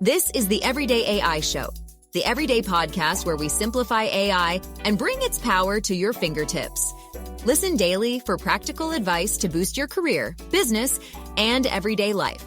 This is the Everyday AI Show, the everyday podcast where we simplify AI and bring its power to your fingertips. Listen daily for practical advice to boost your career, business, and everyday life.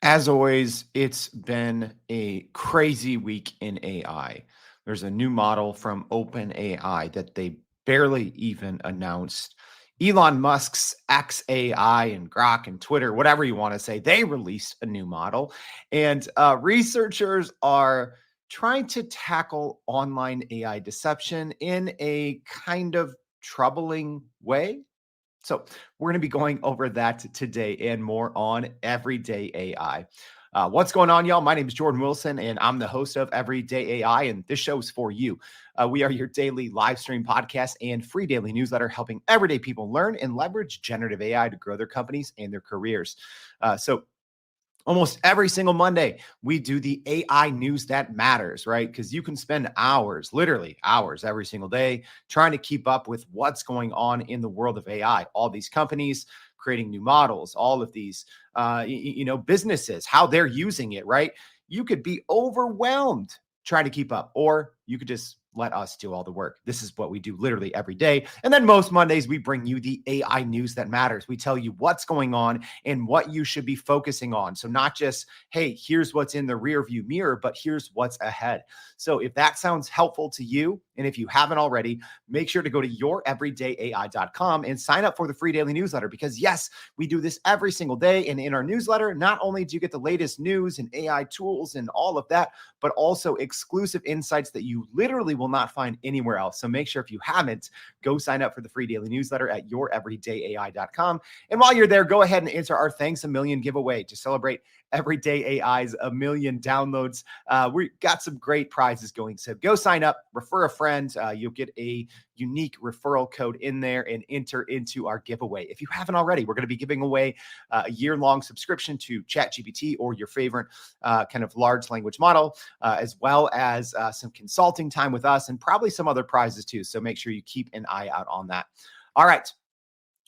As always, it's been a crazy week in AI. There's a new model from OpenAI that they barely even announced. Elon Musk's XAI and Grok and Twitter, whatever you want to say, they released a new model. And researchers are trying to tackle online AI deception in a kind of troubling way. So we're going to be going over that today and more on Everyday AI. What's going on, y'all? My name is Jordan Wilson, and I'm the host of Everyday AI, and this show is for you. We are your daily live stream podcast and free daily newsletter helping everyday people learn and leverage generative AI to grow their companies and their careers. So almost every single Monday, we do the AI news that matters, right? Because you can spend hours, literally hours every single day trying to keep up with what's going on in the world of AI. All these companies creating new models, all of these, businesses, how they're using it, right? You could be overwhelmed trying to keep up, or you could just let us do all the work. This is what we do literally every day. And then most Mondays, we bring you the AI news that matters. We tell you what's going on and what you should be focusing on. So not just, hey, here's what's in the rear view mirror, but here's what's ahead. So if that sounds helpful to you, and if you haven't already, make sure to go to youreverydayai.com and sign up for the free daily newsletter, because yes, we do this every single day. And in our newsletter, not only do you get the latest news and AI tools and all of that, but also exclusive insights that you literally will not find anywhere else. So make sure, if you haven't, go sign up for the free daily newsletter at youreverydayai.com. And while you're there, go ahead and enter our Thanks a Million giveaway to celebrate Everyday AI's 1 million downloads. We got some great prizes going. So go sign up, refer a friend. You'll get a unique referral code in there and enter into our giveaway. If you haven't already, we're going to be giving away a year-long subscription to ChatGPT or your favorite kind of large language model, as well as some consulting time with us and probably some other prizes too. So make sure you keep an eye out on that. All right.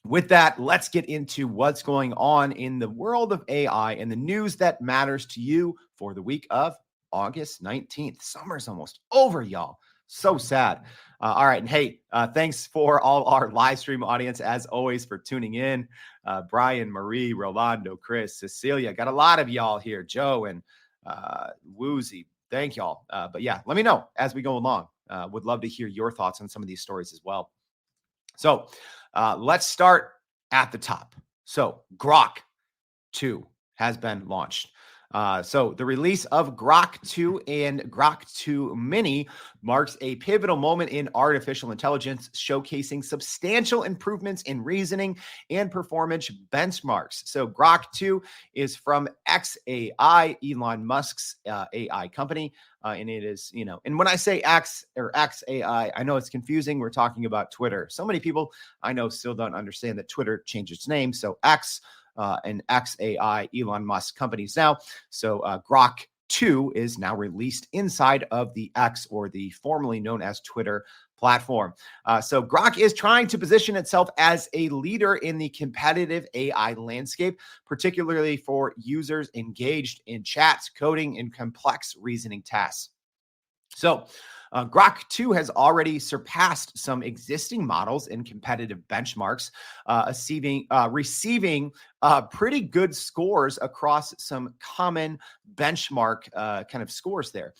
With that, let's get into what's going on in the world of AI and the news that matters to you for the week of August 19th. Summer's almost over, y'all. So sad. All right. And hey, thanks for all our live stream audience, as always, for tuning in. Brian, Marie, Rolando, Chris, Cecilia, got a lot of y'all here. Joe and Woozy. Thank y'all. But yeah, let me know as we go along. Would love to hear your thoughts on some of these stories as well. So let's start at the top. So Grok 2 has been launched. So the release of Grok 2 and Grok 2 Mini marks a pivotal moment in artificial intelligence, showcasing substantial improvements in reasoning and performance benchmarks. So Grok 2 is from XAI, Elon Musk's AI company. And it is, and when I say X or XAI, I know it's confusing. We're talking about Twitter. So many people I know still don't understand that Twitter changed its name. So X and XAI, Elon Musk companies now. So Grok 2 is now released inside of the X, or the formerly known as Twitter platform. So Grok is trying to position itself as a leader in the competitive AI landscape, particularly for users engaged in chats, coding, and complex reasoning tasks. So Grok 2 has already surpassed some existing models in competitive benchmarks, receiving pretty good scores across some common benchmark kind of scores there.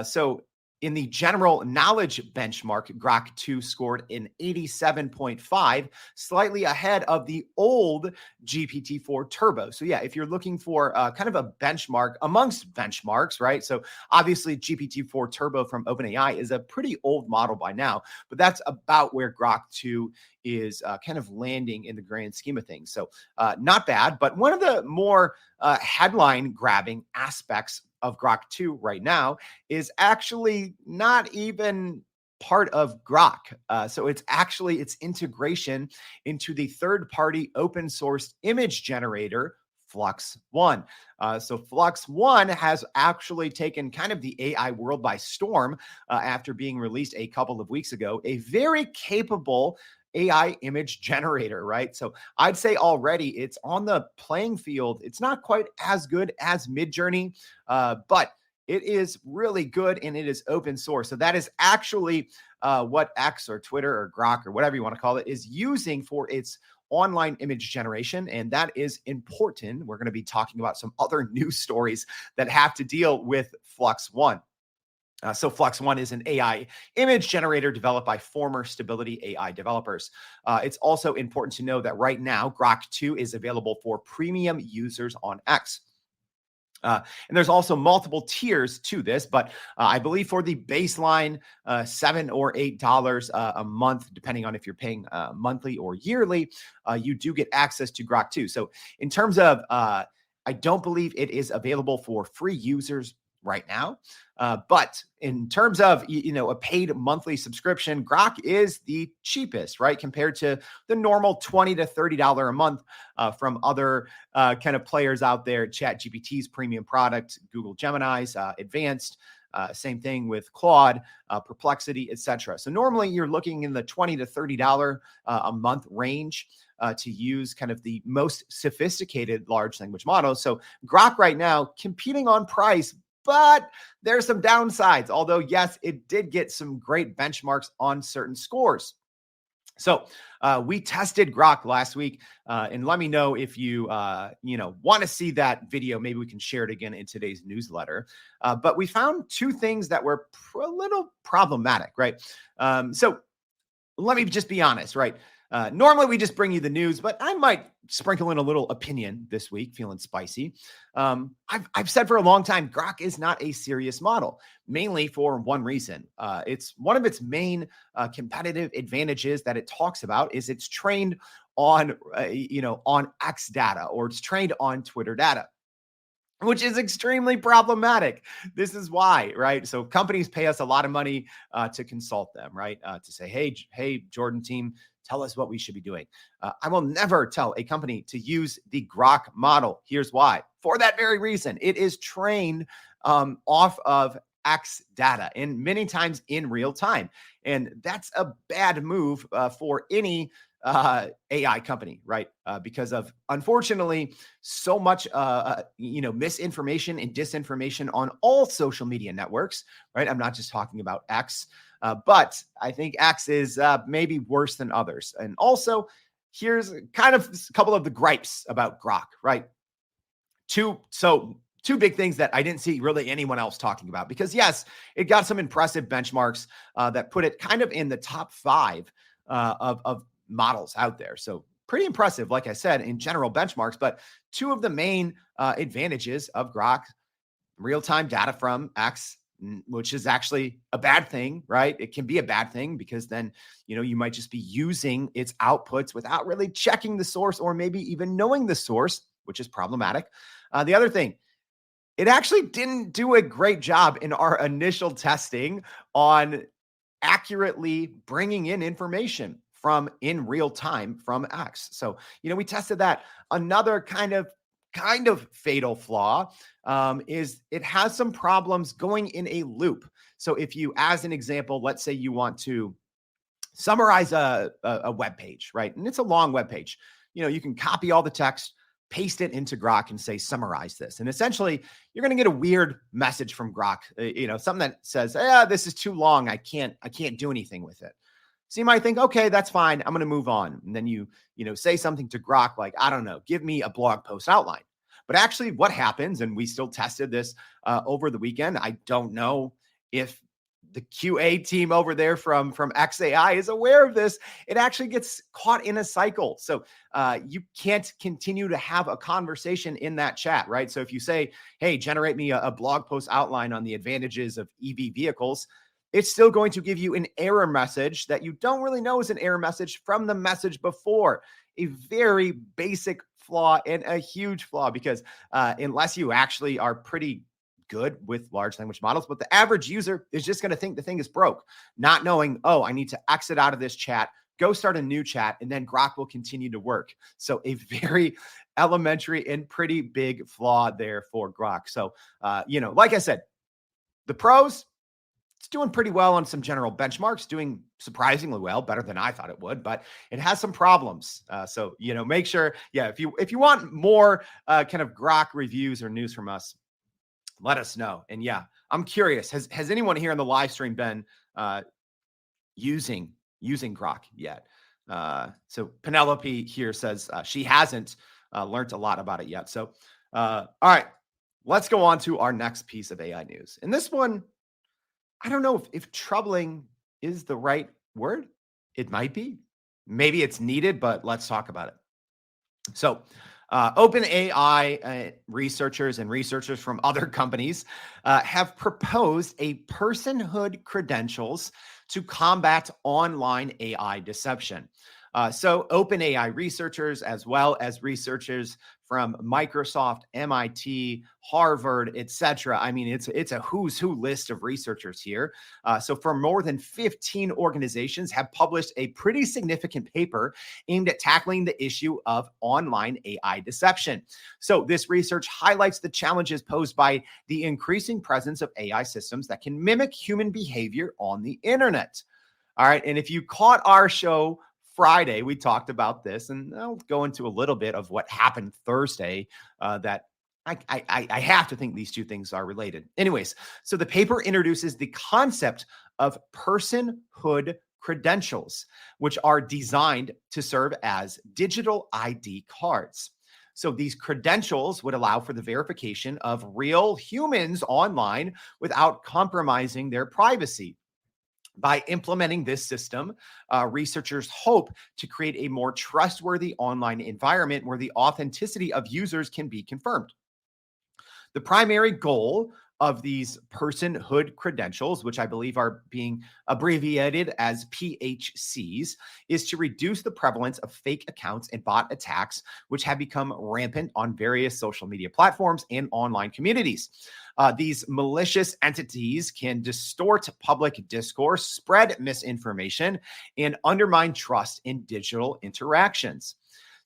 So in the general knowledge benchmark, Grok 2 scored an 87.5, slightly ahead of the old GPT-4 Turbo. So yeah, if you're looking for kind of a benchmark amongst benchmarks, right? So obviously GPT-4 Turbo from OpenAI is a pretty old model by now, but that's about where Grok 2 is kind of landing in the grand scheme of things. So not bad, but one of the more headline grabbing aspects of Grok 2 right now is actually not even part of Grok. So it's actually its integration into the third-party open source image generator, Flux One. So Flux One has actually taken kind of the AI world by storm after being released a couple of weeks ago. A very capable AI image generator, right? So I'd say already it's on the playing field. It's not quite as good as Midjourney, but it is really good and it is open source. So that is actually what X or Twitter or Grok or whatever you want to call it is using for its online image generation. And that is important. We're going to be talking about some other news stories that have to deal with Flux One. So Flux One is an AI image generator developed by former Stability AI developers. It's also important to know that right now, Grok 2 is available for premium users on X. And there's also multiple tiers to this, but I believe for the baseline $7 or $8 a month, depending on if you're paying monthly or yearly, you do get access to Grok 2. So in terms of, I don't believe it is available for free users right now. But in terms of, a paid monthly subscription, Grok is the cheapest, right? Compared to the normal $20 to $30 a month from other kind of players out there. ChatGPT's premium product, Google Gemini's advanced, same thing with Claude, Perplexity, etc. So normally you're looking in the $20 to $30 a month range to use kind of the most sophisticated large language models. So Grok right now competing on price, but there's some downsides. Although, yes, it did get some great benchmarks on certain scores. So we tested Grok last week, and let me know if you, want to see that video. Maybe we can share it again in today's newsletter. But we found two things that were a little problematic, right? So let me just be honest, right? Normally we just bring you the news, but I might sprinkle in a little opinion this week, feeling spicy. I've said for a long time, Grok is not a serious model, mainly for one reason. It's one of its main competitive advantages that it talks about is it's trained on, on X data, or it's trained on Twitter data, which is extremely problematic. This is why, right? So companies pay us a lot of money to consult them, right? To say, hey, Jordan team, tell us what we should be doing. I will never tell a company to use the Grok model. Here's why. For that very reason, it is trained off of X data and many times in real time. And that's a bad move for any AI company, right? Because of, unfortunately, so much, misinformation and disinformation on all social media networks, right? I'm not just talking about X, but I think X is maybe worse than others. And also, here's kind of a couple of the gripes about Grok, right? Two big things that I didn't see really anyone else talking about, because yes, it got some impressive benchmarks that put it kind of in the top 5 of models out there. So pretty impressive, like I said, in general benchmarks. But two of the main advantages of Grok: real-time data from X, which is actually a bad thing, right? It can be a bad thing because then, you might just be using its outputs without really checking the source or maybe even knowing the source, which is problematic. The other thing, it actually didn't do a great job in our initial testing on accurately bringing in information from in real time from X. So, we tested that. Another kind of fatal flaw is it has some problems going in a loop. So if you, as an example, let's say you want to summarize a web page, right? And it's a long web page. You can copy all the text, paste it into Grok and say, summarize this. And essentially you're going to get a weird message from Grok, something that says, this is too long. I can't do anything with it. So you might think, okay, that's fine. I'm going to move on. And then you say something to Grok like, I don't know, give me a blog post outline. But actually what happens, and we still tested this over the weekend, I don't know if the QA team over there from XAI is aware of this. It actually gets caught in a cycle. So you can't continue to have a conversation in that chat, right? So if you say, hey, generate me a blog post outline on the advantages of EV vehicles, it's still going to give you an error message that you don't really know is an error message from the message before. A very basic flaw and a huge flaw, because unless you actually are pretty good with large language models, but the average user is just going to think the thing is broke, not knowing, I need to exit out of this chat, go start a new chat, and then Grok will continue to work. So a very elementary and pretty big flaw there for Grok. So, like I said, the pros, it's doing pretty well on some general benchmarks, doing surprisingly well, better than I thought it would, but it has some problems. So, make sure, if you want more kind of Grok reviews or news from us, let us know. And yeah, I'm curious, has anyone here in the live stream been using Grok yet? So Penelope here says she hasn't learned a lot about it yet. So, all right, let's go on to our next piece of AI news. And this one, I don't know if troubling is the right word. It might be. Maybe it's needed, but let's talk about it. So, OpenAI researchers from other companies have proposed a personhood credentials to combat online AI deception. So OpenAI researchers, as well as researchers from Microsoft, MIT, Harvard, etc. I mean, it's a who's who list of researchers here. So for more than 15 organizations have published a pretty significant paper aimed at tackling the issue of online AI deception. So this research highlights the challenges posed by the increasing presence of AI systems that can mimic human behavior on the internet. All right. And if you caught our show Friday, we talked about this, and I'll go into a little bit of what happened Thursday that I have to think these two things are related. Anyways, so the paper introduces the concept of personhood credentials, which are designed to serve as digital ID cards. So these credentials would allow for the verification of real humans online without compromising their privacy. By implementing this system, researchers hope to create a more trustworthy online environment where the authenticity of users can be confirmed. The primary goal of these personhood credentials, which I believe are being abbreviated as PHCs, is to reduce the prevalence of fake accounts and bot attacks, which have become rampant on various social media platforms and online communities. These malicious entities can distort public discourse, spread misinformation, and undermine trust in digital interactions.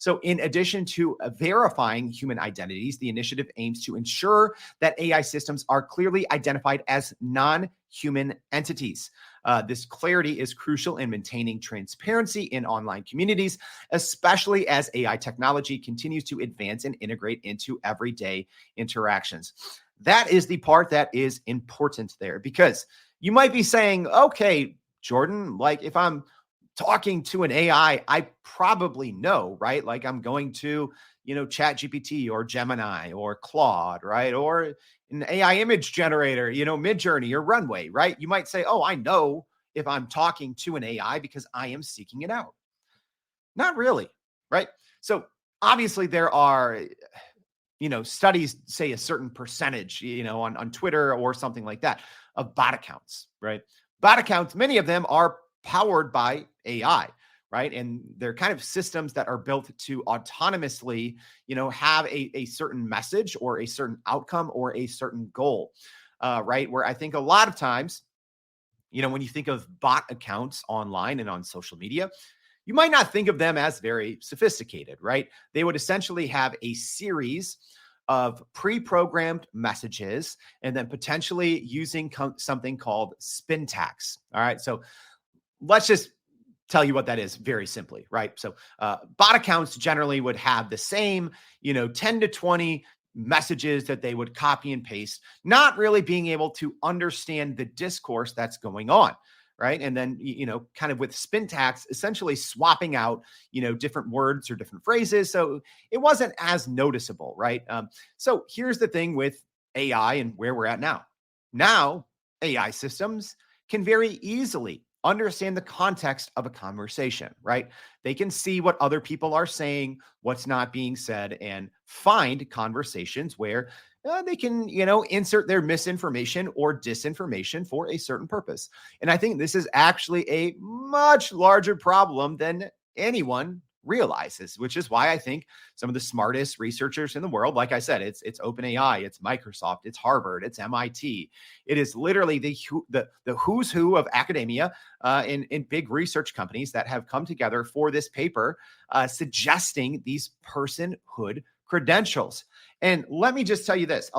So in addition to verifying human identities, the initiative aims to ensure that AI systems are clearly identified as non-human entities. This clarity is crucial in maintaining transparency in online communities, especially as AI technology continues to advance and integrate into everyday interactions. That is the part that is important there, because you might be saying, okay, Jordan, like if I'm talking to an AI, I probably know, right? Like I'm going to, ChatGPT or Gemini or Claude, right? Or an AI image generator, Midjourney or Runway, right? You might say, oh, I know if I'm talking to an AI because I am seeking it out. Not really, right? So obviously there are, studies say a certain percentage, on Twitter or something like that of bot accounts, right? Bot accounts, many of them are powered by AI, right? And they're kind of systems that are built to autonomously, have a certain message or a certain outcome or a certain goal, right? Where I think a lot of times, when you think of bot accounts online and on social media, you might not think of them as very sophisticated, right? They would essentially have a series of pre-programmed messages and then potentially using something called spin tags. All right. So let's just tell you what that is very simply, right? So bot accounts generally would have the same, 10 to 20 messages that they would copy and paste, not really being able to understand the discourse that's going on, right? And then, kind of with spin tags, essentially swapping out, different words or different phrases. So it wasn't as noticeable, right? So here's the thing with AI and where we're at now. Now, AI systems can very easily understand the context of a conversation, right? They can see what other people are saying, what's not being said, and find conversations where they can, insert their misinformation or disinformation for a certain purpose. And I think this is actually a much larger problem than anyone realizes, which is why I think some of the smartest researchers in the world, like I said, it's OpenAI, it's Microsoft, it's Harvard, it's MIT. It is literally the who's who of academia in big research companies that have come together for this paper, suggesting these personhood credentials. And let me just tell you this,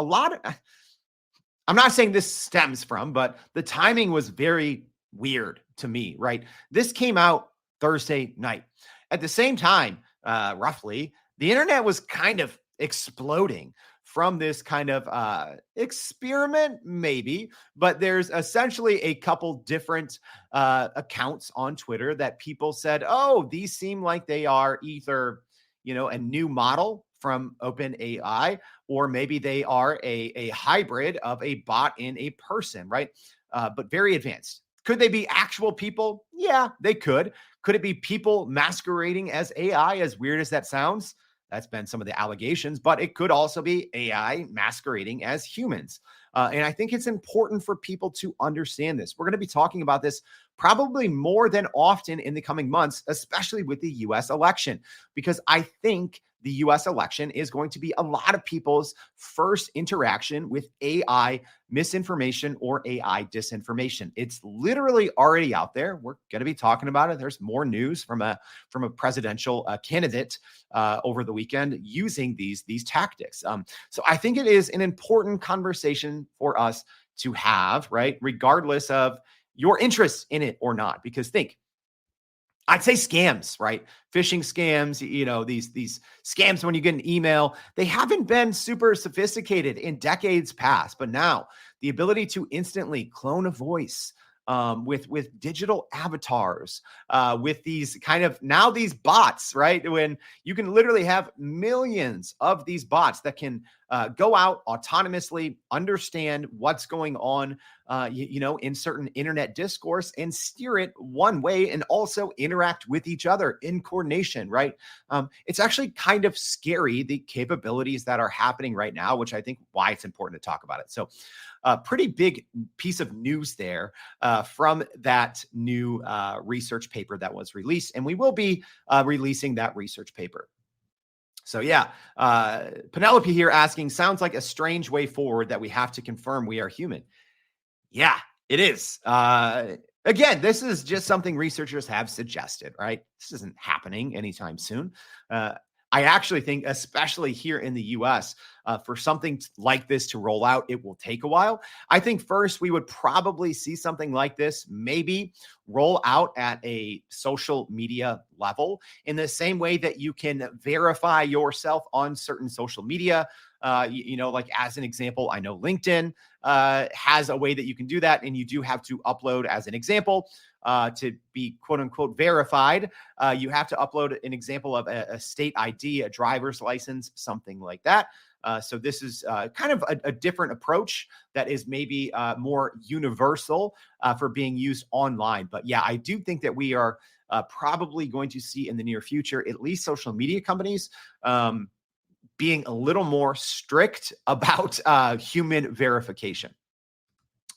I'm not saying this stems from, but the timing was very weird to me, right? This came out Thursday night. At the same time, roughly, the internet was kind of exploding from this kind of experiment, maybe, but there's essentially a couple different accounts on Twitter that people said, oh, these seem like they are either, a new model from OpenAI, or maybe they are a hybrid of a bot and a person, right? But very advanced. Could they be actual people? Yeah, they could. Could it be people masquerading as AI, as weird as that sounds? That's been some of the allegations, but it could also be AI masquerading as humans. And I think it's important for people to understand this. We're going to be talking about this probably more than often in the coming months, especially with the US election, because I think the US election is going to be a lot of people's first interaction with AI misinformation or AI disinformation. It's literally already out there. We're going to be talking about it. There's more news from a presidential candidate over the weekend using these tactics. So I think it is an important conversation for us to have, right? Regardless of your interest in it or not, because I'd say scams, right? Phishing scams, these scams when you get an email, they haven't been super sophisticated in decades past, but now the ability to instantly clone a voice with digital avatars, with these these bots, right? When you can literally have millions of these bots that can go out autonomously, understand what's going on, in certain internet discourse and steer it one way and also interact with each other in coordination, right? It's actually kind of scary, the capabilities that are happening right now, which I think why it's important to talk about it. So a pretty big piece of news there from that new research paper that was released. And we will be releasing that research paper. So yeah, Penelope here asking, sounds like a strange way forward that we have to confirm we are human. Yeah, it is. Again, this is just something researchers have suggested, right? This isn't happening anytime soon. I actually think, especially here in the US, for something like this to roll out, it will take a while. I think first we would probably see something like this maybe roll out at a social media level in the same way that you can verify yourself on certain social media. Like as an example, I know LinkedIn has a way that you can do that, and you do have to upload, as an example, to be quote unquote verified. You have to upload an example of a state ID, a driver's license, something like that. So this is kind of a different approach that is maybe more universal for being used online. But yeah, I do think that we are probably going to see in the near future, at least social media companies, being a little more strict about human verification.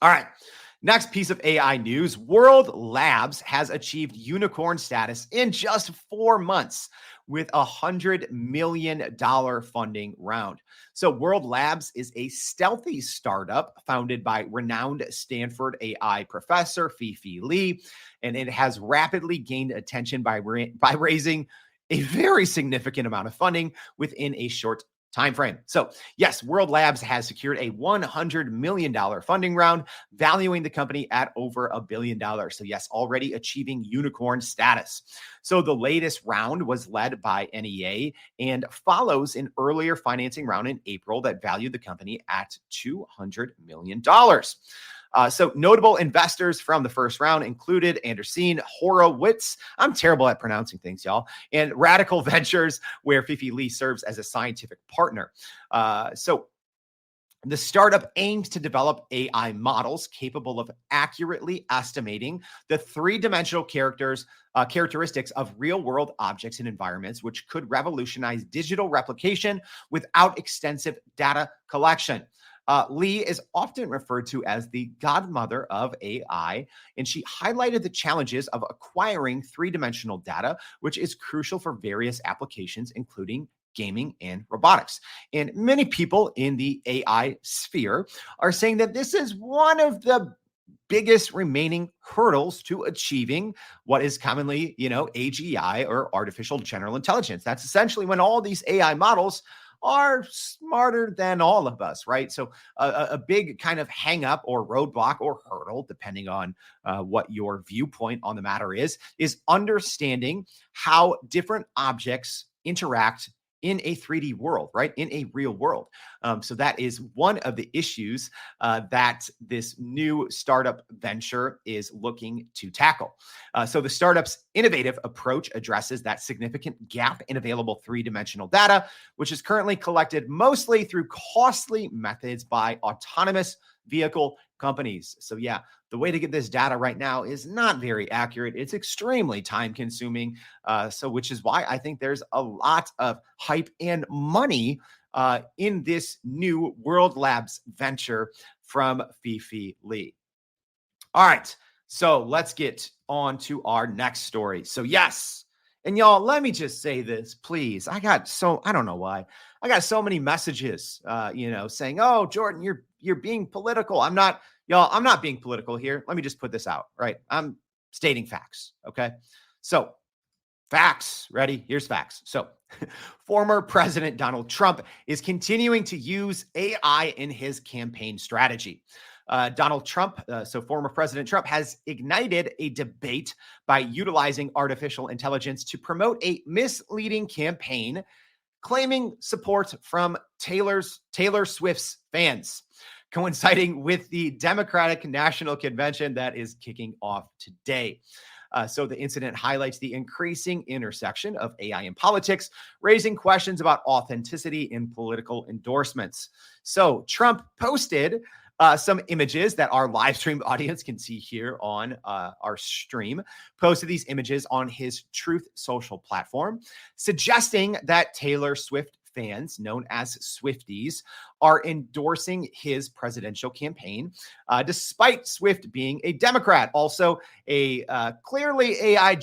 All right. Next piece of AI news, WorldLabs has achieved unicorn status in just 4 months with a $100 million funding round. So WorldLabs is a stealthy startup founded by renowned Stanford AI professor Fifi Lee, and it has rapidly gained attention by raising a very significant amount of funding within a short time frame. So yes, WorldLabs has secured a $100 million funding round, valuing the company at over $1 billion. So yes, already achieving unicorn status. So the latest round was led by NEA and follows an earlier financing round in April that valued the company at $200 million. So notable investors from the first round included Anderson Horowitz. I'm terrible at pronouncing things, y'all. And Radical Ventures, where Fifi Lee serves as a scientific partner. So the startup aims to develop AI models capable of accurately estimating the three-dimensional characteristics of real-world objects and environments, which could revolutionize digital replication without extensive data collection. Lee is often referred to as the godmother of AI, and she highlighted the challenges of acquiring three-dimensional data, which is crucial for various applications, including gaming and robotics. And many people in the AI sphere are saying that this is one of the biggest remaining hurdles to achieving what is commonly, AGI, or artificial general intelligence. That's essentially when all these AI models are smarter than all of us, right? So a big kind of hang up or roadblock or hurdle, depending on what your viewpoint on the matter is understanding how different objects interact in a 3D world, right? In a real world. So that is one of the issues that this new startup venture is looking to tackle. So the startup's innovative approach addresses that significant gap in available three-dimensional data, which is currently collected mostly through costly methods by autonomous vehicle companies. So yeah, the way to get this data right now is not very accurate. It's extremely time consuming. So which is why I think there's a lot of hype and money in this new WorldLabs venture from Fifi Lee. All right, so let's get on to our next story. So yes, and y'all, let me just say this, please. I don't know why. I got so many messages, saying, "Oh, Jordan, you're being political." I'm not being political here. Let me just put this out, right? I'm stating facts, okay? So, facts, ready? Here's facts. So, former President Donald Trump is continuing to use AI in his campaign strategy. Donald Trump, former President Trump, has ignited a debate by utilizing artificial intelligence to promote a misleading campaign claiming support from Taylor Swift's fans, coinciding with the Democratic National Convention that is kicking off today. So the incident highlights the increasing intersection of AI and politics, raising questions about authenticity in political endorsements. So Trump posted some images that our live stream audience can see here on our stream, posted these images on his Truth Social platform, suggesting that Taylor Swift fans, known as Swifties, are endorsing his presidential campaign, despite Swift being a Democrat. Also, a clearly AI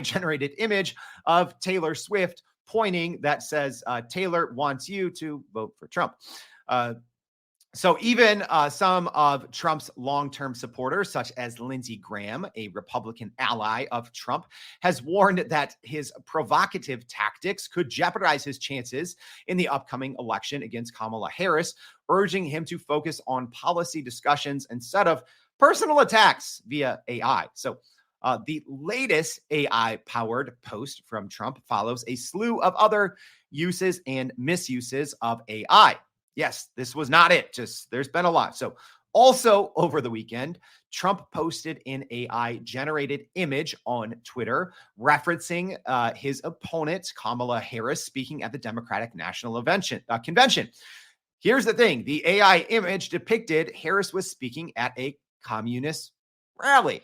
generated image of Taylor Swift pointing that says, Taylor wants you to vote for Trump. So even some of Trump's long-term supporters, such as Lindsey Graham, a Republican ally of Trump, has warned that his provocative tactics could jeopardize his chances in the upcoming election against Kamala Harris, urging him to focus on policy discussions instead of personal attacks via AI. So the latest AI-powered post from Trump follows a slew of other uses and misuses of AI. Yes, this was not it. Just there's been a lot. So also over the weekend, Trump posted an AI-generated image on Twitter referencing his opponent, Kamala Harris, speaking at the Democratic National Convention. Here's the thing. The AI image depicted Harris was speaking at a communist rally.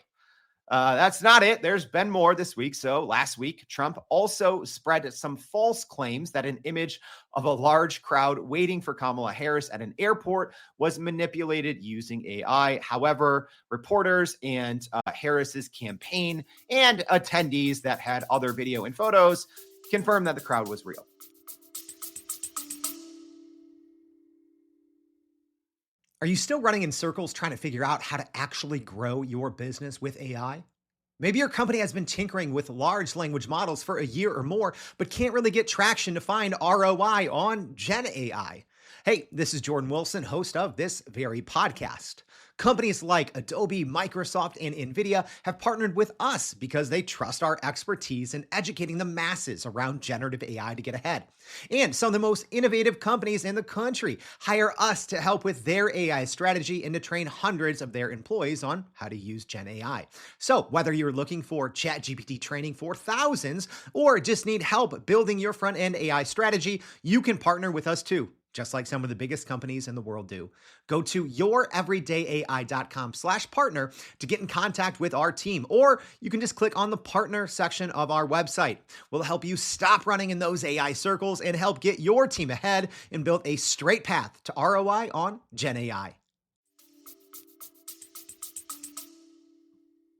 That's not it. There's been more this week. So last week, Trump also spread some false claims that an image of a large crowd waiting for Kamala Harris at an airport was manipulated using AI. However, reporters and Harris's campaign and attendees that had other video and photos confirmed that the crowd was real. Are you still running in circles trying to figure out how to actually grow your business with AI? Maybe your company has been tinkering with large language models for a year or more, but can't really get traction to find ROI on Gen AI. Hey, this is Jordan Wilson, host of this very podcast. Companies like Adobe, Microsoft, and NVIDIA have partnered with us because they trust our expertise in educating the masses around generative AI to get ahead. And some of the most innovative companies in the country hire us to help with their AI strategy and to train hundreds of their employees on how to use Gen AI. So whether you're looking for ChatGPT training for thousands or just need help building your front-end AI strategy, you can partner with us too, just like some of the biggest companies in the world do. Go to youreverydayai.com/partner to get in contact with our team, or you can just click on the partner section of our website. We'll help you stop running in those AI circles and help get your team ahead and build a straight path to ROI on Gen AI.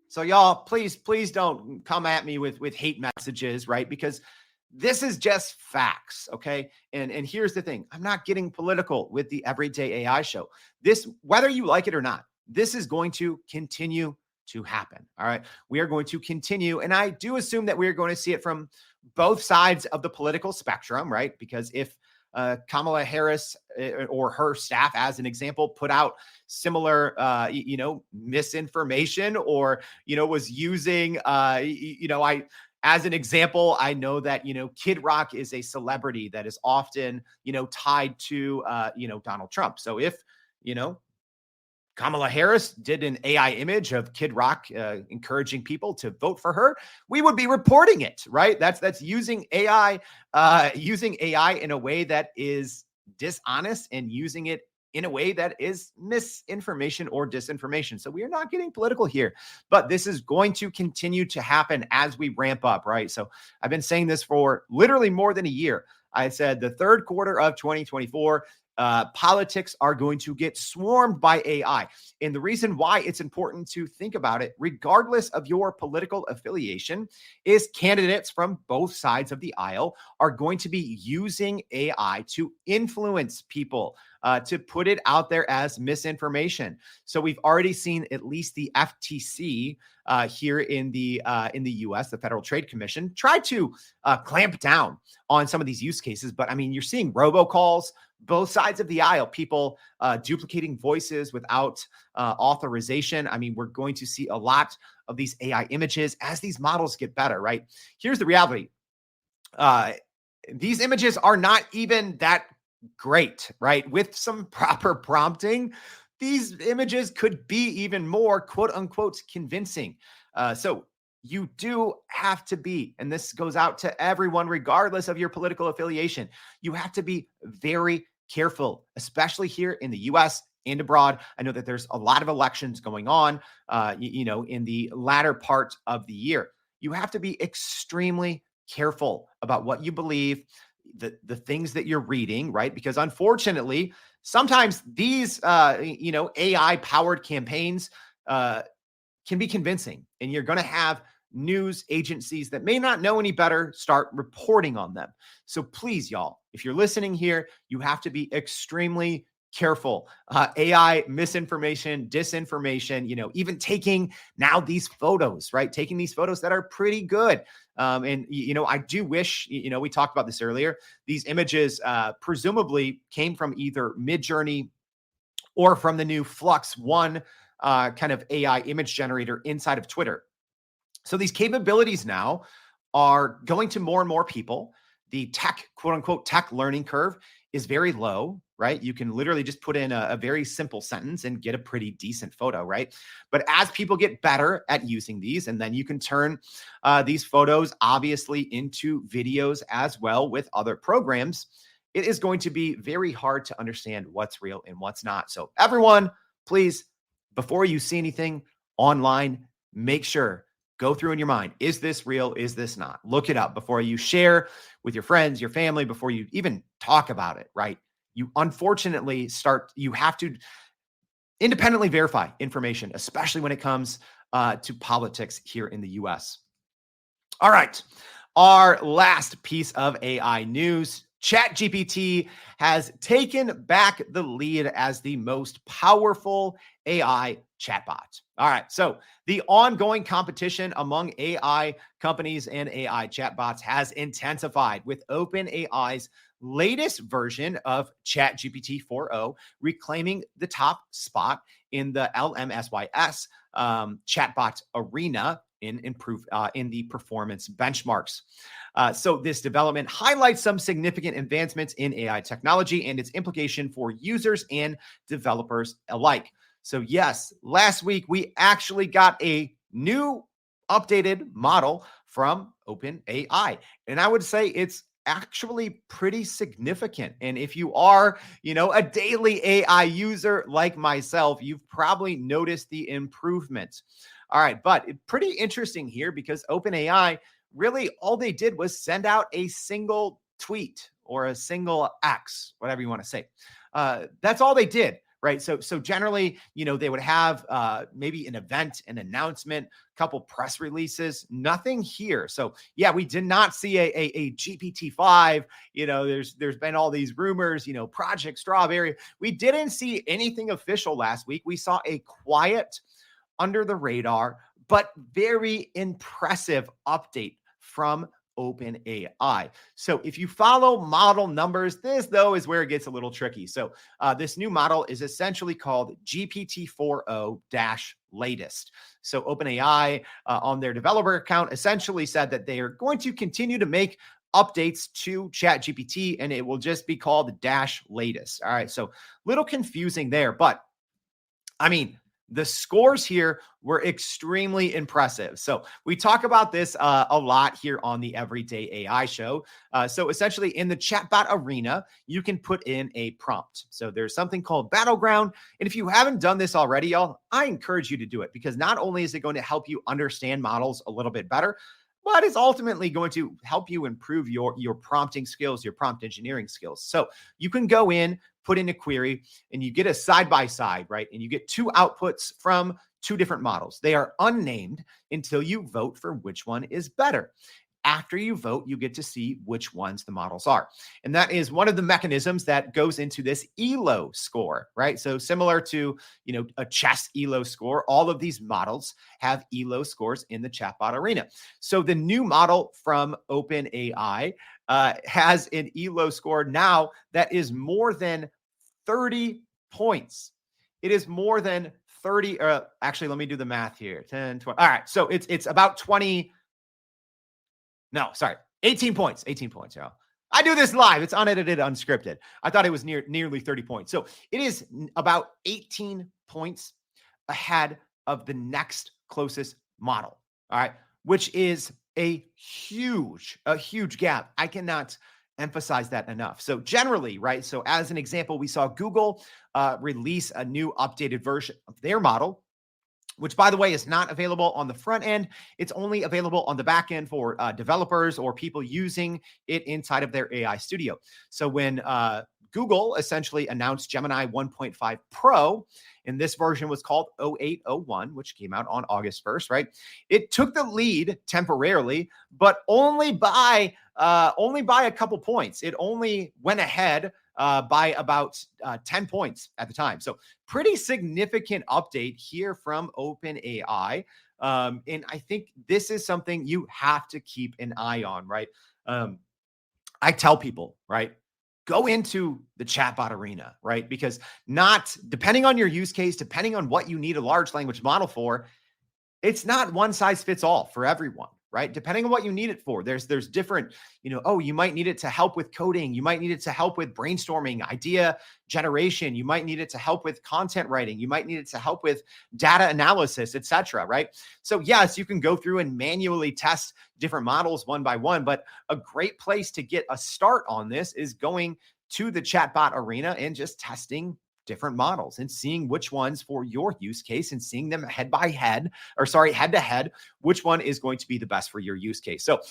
So y'all, please don't come at me with hate messages, right? Because this is just facts, okay? And here's the thing. I'm not getting political with the Everyday AI show. This, whether you like it or not, this is going to continue to happen, all right? We are going to continue, and I do assume that we're going to see it from both sides of the political spectrum, right? Because if Kamala Harris or her staff, as an example, put out similar, misinformation, or, was using, as an example, I know that, Kid Rock is a celebrity that is often, tied to, Donald Trump. So if, Kamala Harris did an AI image of Kid Rock encouraging people to vote for her, we would be reporting it, right? That's using AI, in a way that is dishonest, and using it in a way that is misinformation or disinformation. So we are not getting political here, but this is going to continue to happen as we ramp up, right? So I've been saying this for literally more than a year. I said the third quarter of 2024, politics are going to get swarmed by AI. And the reason why it's important to think about it, regardless of your political affiliation, is candidates from both sides of the aisle are going to be using AI to influence people, to put it out there as misinformation. So we've already seen at least the FTC here in the U.S., the Federal Trade Commission, try to clamp down on some of these use cases. But I mean, you're seeing robocalls, both sides of the aisle, people duplicating voices without authorization. I mean, we're going to see a lot of these AI images as these models get better, right? Here's the reality. These images are not even that great, right? With some proper prompting, these images could be even more quote unquote convincing. So you do have to be, and this goes out to everyone, regardless of your political affiliation, you have to be very careful, especially here in the US and abroad. I know that there's a lot of elections going on, in the latter part of the year. You have to be extremely careful about what you believe, the things that you're reading, right? Because unfortunately, sometimes these, AI powered campaigns can be convincing, and you're going to have news agencies that may not know any better start reporting on them. So please, y'all, if you're listening here, you have to be extremely careful. AI misinformation, disinformation, even taking now these photos, right? Taking these photos that are pretty good. I do wish, we talked about this earlier, these images presumably came from either Midjourney or from the new Flux One kind of AI image generator inside of Twitter. So these capabilities now are going to more and more people. The tech, quote unquote, tech learning curve is very low, right? You can literally just put in a very simple sentence and get a pretty decent photo, right? But as people get better at using these, and then you can turn these photos obviously into videos as well with other programs, it is going to be very hard to understand what's real and what's not. So everyone, please, before you see anything online, make sure, go through in your mind, is this real? Is this not? Look it up before you share with your friends, your family, before you even talk about it, right? You unfortunately you have to independently verify information, especially when it comes to politics here in the US. All right. Our last piece of AI news. ChatGPT has taken back the lead as the most powerful AI chatbot. All right. So the ongoing competition among AI companies and AI chatbots has intensified, with OpenAI's latest version of ChatGPT 4.0 reclaiming the top spot in the LMSYS chatbot arena in the performance benchmarks. So this development highlights some significant advancements in AI technology and its implication for users and developers alike. So yes, last week we actually got a new updated model from OpenAI, and I would say it's actually pretty significant. And if you are, a daily AI user like myself, you've probably noticed the improvements. All right, but pretty interesting here, because OpenAI, really all they did was send out a single tweet or a single X, whatever you want to say. That's all they did, right? So generally, they would have maybe an event, an announcement, a couple press releases, nothing here. So yeah, we did not see a GPT-5. There's been all these rumors, Project Strawberry. We didn't see anything official last week. We saw a quiet, under the radar, but very impressive update from OpenAI. So if you follow model numbers, this though is where it gets a little tricky. So this new model is essentially called GPT-4o-latest. So OpenAI on their developer account essentially said that they are going to continue to make updates to ChatGPT, and it will just be called -latest. All right. So little confusing there, but I mean, the scores here were extremely impressive. So we talk about this a lot here on the Everyday AI Show. So essentially in the chatbot arena, you can put in a prompt. So there's something called battleground. And if you haven't done this already, y'all, I encourage you to do it, because not only is it going to help you understand models a little bit better, but it's ultimately going to help you improve your prompting skills, your prompt engineering skills. So you can go in, put in a query, and you get a side-by-side, right? And you get two outputs from two different models. They are unnamed until you vote for which one is better. After you vote, you get to see which ones the models are. And that is one of the mechanisms that goes into this ELO score, right? So similar to, a chess ELO score, all of these models have ELO scores in the chatbot arena. So the new model from OpenAI has an ELO score now that is more than 30 points. It is more than 30. Actually, let me do the math here. 10, 20. All right. So it's about 20. No, sorry. 18 points. 18 points, y'all. I do this live. It's unedited, unscripted. I thought it was nearly 30 points. So it is about 18 points ahead of the next closest model. All right. Which is a huge gap. I cannot emphasize that enough. So generally, right? So as an example, we saw Google release a new updated version of their model, which, by the way, is not available on the front end. It's only available on the back end for developers or people using it inside of their AI studio. So when Google essentially announced Gemini 1.5 Pro, and this version was called 0801, which came out on August 1st, right? It took the lead temporarily, but only by a couple points. It only went ahead by about 10 points at the time. So pretty significant update here from OpenAI. And I think this is something you have to keep an eye on, right? I tell people, right? Go into the chatbot arena, right? Because depending on your use case, depending on what you need a large language model for, it's not one size fits all for everyone, right? Depending on what you need it for, there's different, you might need it to help with coding. You might need it to help with brainstorming, idea generation. You might need it to help with content writing. You might need it to help with data analysis, etc. Right? So yes, you can go through and manually test different models one by one, but a great place to get a start on this is going to the chatbot arena and just testing different models and seeing which ones for your use case and seeing them head to head, which one is going to be the best for your use case. So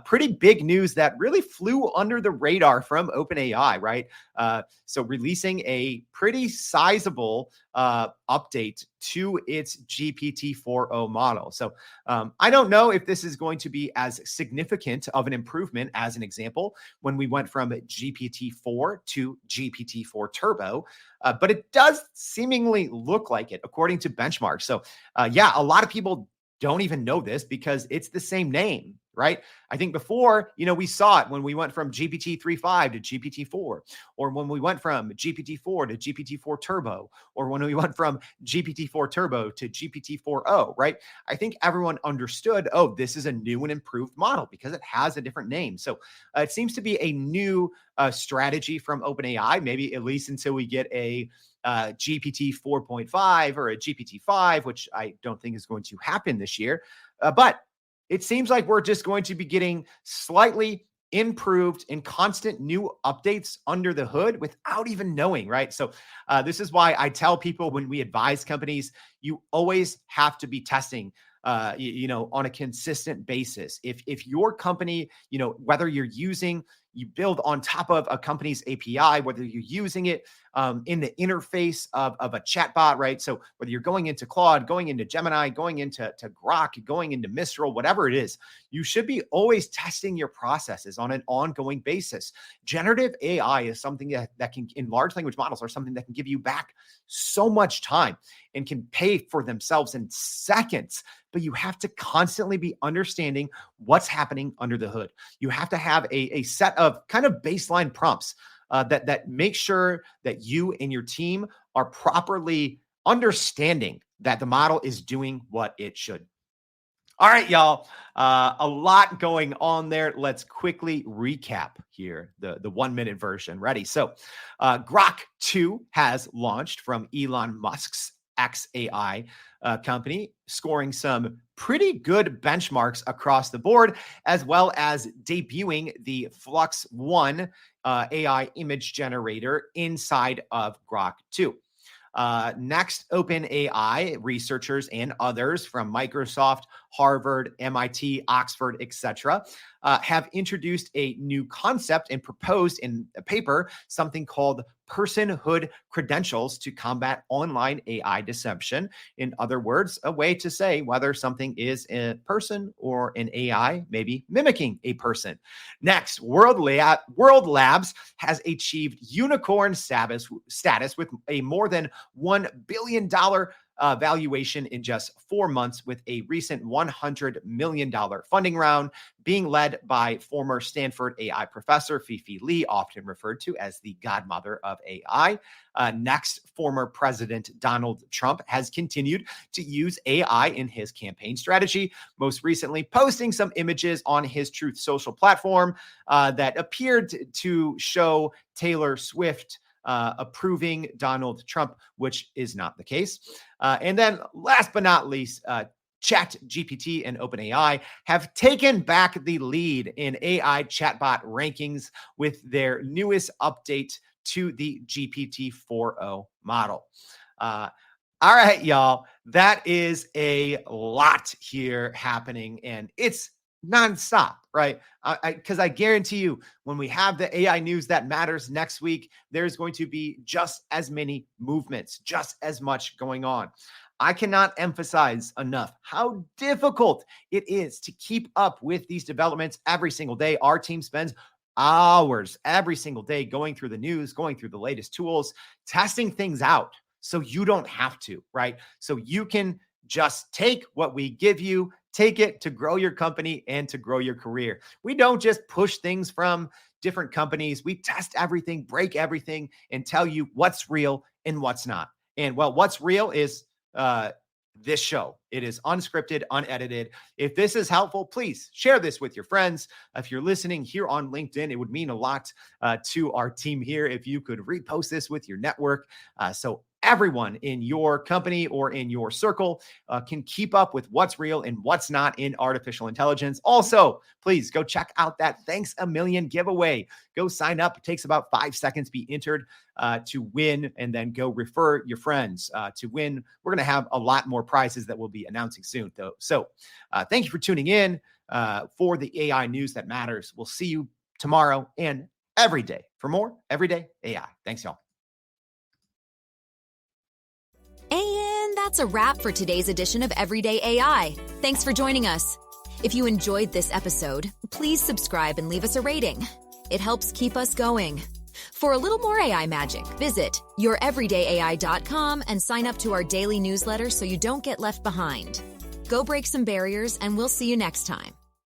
pretty big news that really flew under the radar from OpenAI, right? So releasing a pretty sizable update to its GPT-4o model. So I don't know if this is going to be as significant of an improvement as an example when we went from GPT-4 to GPT-4 Turbo, but it does seemingly look like it according to benchmarks. So a lot of people don't even know this because it's the same name, right? I think before, we saw it when we went from GPT 3.5 to GPT-4, or when we went from GPT-4 to GPT-4 Turbo, or when we went from GPT-4 Turbo to GPT-4o, right? I think everyone understood, this is a new and improved model because it has a different name. So it seems to be a new strategy from OpenAI, maybe at least until we get a GPT 4.5 or a GPT 5, which I don't think is going to happen this year. But it seems like we're just going to be getting slightly improved and constant new updates under the hood without even knowing, right? So this is why I tell people when we advise companies, you always have to be testing on a consistent basis. If your company, whether you build on top of a company's API, whether you're using it in the interface of a chatbot, right? So whether you're going into Claude, going into Gemini, going into Grok, going into Mistral, whatever it is, you should be always testing your processes on an ongoing basis. Generative AI is something that can, in large language models, are something that can give you back so much time and can pay for themselves in seconds but you have to constantly be understanding what's happening under the hood. You have to have a set of kind of baseline prompts that make sure that you and your team are properly understanding that the model is doing what it should. All right, y'all. A lot going on there. Let's quickly recap here, the 1-minute version. Ready? So Grok 2 has launched from Elon Musk's XAI company, scoring some pretty good benchmarks across the board, as well as debuting the Flux 1 AI image generator inside of Grok 2. Next, OpenAI researchers and others from Microsoft, Harvard, MIT, Oxford, etc., have introduced a new concept and proposed in a paper something called Personhood Credentials to combat online AI deception. In other words, a way to say whether something is a person or an AI, maybe mimicking a person. Next, WorldLabs has achieved unicorn status with a more than $1 billion valuation in just 4 months, with a recent $100 million funding round being led by former Stanford AI professor Fifi Lee, often referred to as the godmother of AI. Next, former President Donald Trump has continued to use AI in his campaign strategy, most recently posting some images on his Truth Social platform that appeared to show Taylor Swift approving Donald Trump, which is not the case. And then last but not least, ChatGPT and OpenAI have taken back the lead in AI chatbot rankings with their newest update to the GPT-4o model. All right, y'all, that is a lot here happening, and it's nonstop, right? Because I guarantee you, when we have the AI news that matters next week, there's going to be just as many movements, just as much going on. I cannot emphasize enough how difficult it is to keep up with these developments every single day. Our team spends hours every single day going through the news, going through the latest tools, testing things out so you don't have to, right? So you can just take what we give you, take it to grow your company and to grow your career. We don't just push things from different companies. We test everything, break everything, and tell you what's real and what's not. And well, what's real is this show. It is unscripted, unedited. If this is helpful, please share this with your friends. If you're listening here on LinkedIn, it would mean a lot to our team here if you could repost this with your network. So everyone in your company or in your circle can keep up with what's real and what's not in artificial intelligence. Also, please go check out that Thanks a Million giveaway. Go sign up. It takes about 5 seconds to be entered to win, and then go refer your friends to win. We're going to have a lot more prizes that we'll be announcing soon, though. So thank you for tuning in for the AI news that matters. We'll see you tomorrow and every day for more Everyday AI. Thanks, y'all. And that's a wrap for today's edition of Everyday AI. Thanks for joining us. If you enjoyed this episode, please subscribe and leave us a rating. It helps keep us going. For a little more AI magic, visit youreverydayai.com and sign up to our daily newsletter so you don't get left behind. Go break some barriers, and we'll see you next time.